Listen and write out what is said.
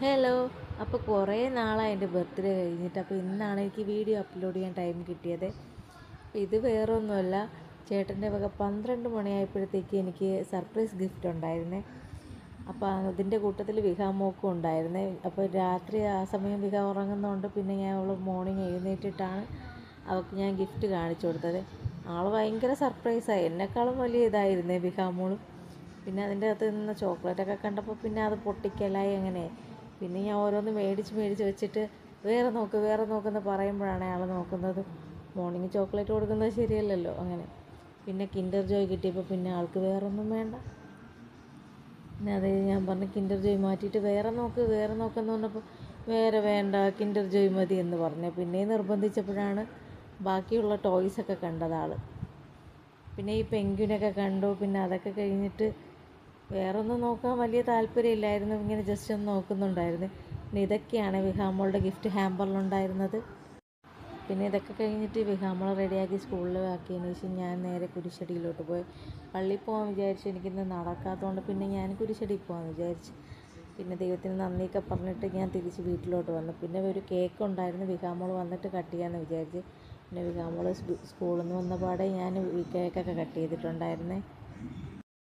Hello. അപ്പോൾ കുറേ നാളായി എൻ്റെ ബർത്ത്ഡേ കഴിഞ്ഞിട്ട്. അപ്പോൾ ഇന്നാണ് എനിക്ക് വീഡിയോ അപ്ലോഡ് ചെയ്യാൻ ടൈം കിട്ടിയത്. ഇത് വേറൊന്നുമല്ല, ചേട്ടൻ്റെ വക 12 മണിയായപ്പോഴത്തേക്ക് എനിക്ക് സർപ്രൈസ് ഗിഫ്റ്റ് ഉണ്ടായിരുന്നേ. അപ്പോൾ അതിൻ്റെ കൂട്ടത്തിൽ വിഹാമോക്കും ഉണ്ടായിരുന്നേ. അപ്പോൾ രാത്രി ആ സമയം വിഹ ഉറങ്ങുന്നതുകൊണ്ട് പിന്നെ ഞാൻ അവൾ മോർണിംഗ് എഴുന്നേറ്റിട്ടാണ് അവൾക്ക് ഞാൻ ഗിഫ്റ്റ് കാണിച്ചു കൊടുത്തത്. ആൾ ഭയങ്കര സർപ്രൈസായി, എന്നെക്കാളും വലിയ ഇതായിരുന്നേ വിഹാമോളും. പിന്നെ അതിൻ്റെ അകത്ത് നിന്ന് ചോക്ലേറ്റൊക്കെ കണ്ടപ്പോൾ പിന്നെ അത് പൊട്ടിക്കലായി. അങ്ങനെ പിന്നെ ഞാൻ ഓരോന്ന് മേടിച്ച് വെച്ചിട്ട് വേറെ നോക്കെന്ന് പറയുമ്പോഴാണ് അയാൾ നോക്കുന്നത്. മോർണിംഗ് ചോക്ലേറ്റ് കൊടുക്കുന്നത് ശരിയല്ലല്ലോ. അങ്ങനെ പിന്നെ കിൻഡർ ജോയ് കിട്ടിയപ്പോൾ പിന്നെ ആൾക്ക് വേറൊന്നും വേണ്ട. പിന്നെ അത് ഞാൻ പറഞ്ഞു കിൻഡർ ജോയ് മാറ്റിയിട്ട് വേറെ നോക്കെന്ന് പറഞ്ഞപ്പോൾ വേറെ വേണ്ട, കിൻഡർ ജോയ് മതി എന്ന് പറഞ്ഞു. പിന്നെ നിർബന്ധിച്ചപ്പോഴാണ് ബാക്കിയുള്ള ടോയ്സൊക്കെ കണ്ടത്. പിന്നെ ഈ പെൻഗ്വിനൊക്കെ കണ്ടു. പിന്നെ അതൊക്കെ കഴിഞ്ഞിട്ട് വേറൊന്നും നോക്കാൻ വലിയ താല്പര്യമില്ലായിരുന്നു, ഇങ്ങനെ ജസ്റ്റ് ഒന്ന് നോക്കുന്നുണ്ടായിരുന്നു. പിന്നെ ഇതൊക്കെയാണ് വിഹാമോളുടെ ഗിഫ്റ്റ് ഹാമ്പറിലുണ്ടായിരുന്നത്. പിന്നെ ഇതൊക്കെ കഴിഞ്ഞിട്ട് വിഹാമോളെ റെഡിയാക്കി സ്കൂളിൽ ആക്കിയതിന് ശേഷം ഞാൻ നേരെ കുരിശടിയിലോട്ട് പോയി. പള്ളിയിൽ പോകാൻ വിചാരിച്ചു, എനിക്കിന്ന് നടക്കാത്തതുകൊണ്ട് പിന്നെ ഞാൻ കുരിശടിയിൽ പോകാമെന്ന് വിചാരിച്ചു. പിന്നെ ദൈവത്തിന് നന്ദിയൊക്കെ പറഞ്ഞിട്ട് ഞാൻ തിരിച്ച് വീട്ടിലോട്ട് വന്നു. പിന്നെ ഒരു കേക്ക് ഉണ്ടായിരുന്നു, വിഹാമോൾ വന്നിട്ട് കട്ട് ചെയ്യാമെന്ന് വിചാരിച്ച്. പിന്നെ വിഹാമോൾ സ്കൂളിൽ നിന്ന് വന്ന പാടെ ഞാൻ ഈ കേക്കൊക്കെ കട്ട് ചെയ്തിട്ടുണ്ടായിരുന്നേ.